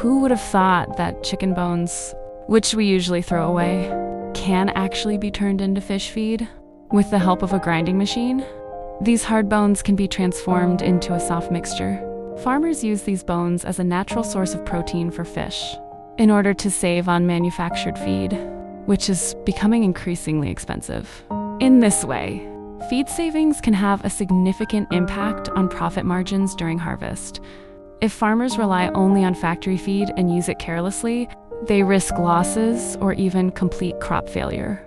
who would have thought that chicken bones, which we usually throw away, can actually be turned into fish feed with the help of a grinding machine? These hard bones can be transformed into a soft mixture. Farmers use these bones as a natural source of protein for fish in order to save on manufactured feed, which is becoming increasingly expensive. In this way, feed savings can have a significant impact on profit margins during harvest. If farmers rely only on factory feed and use it carelessly, they risk losses or even complete crop failure.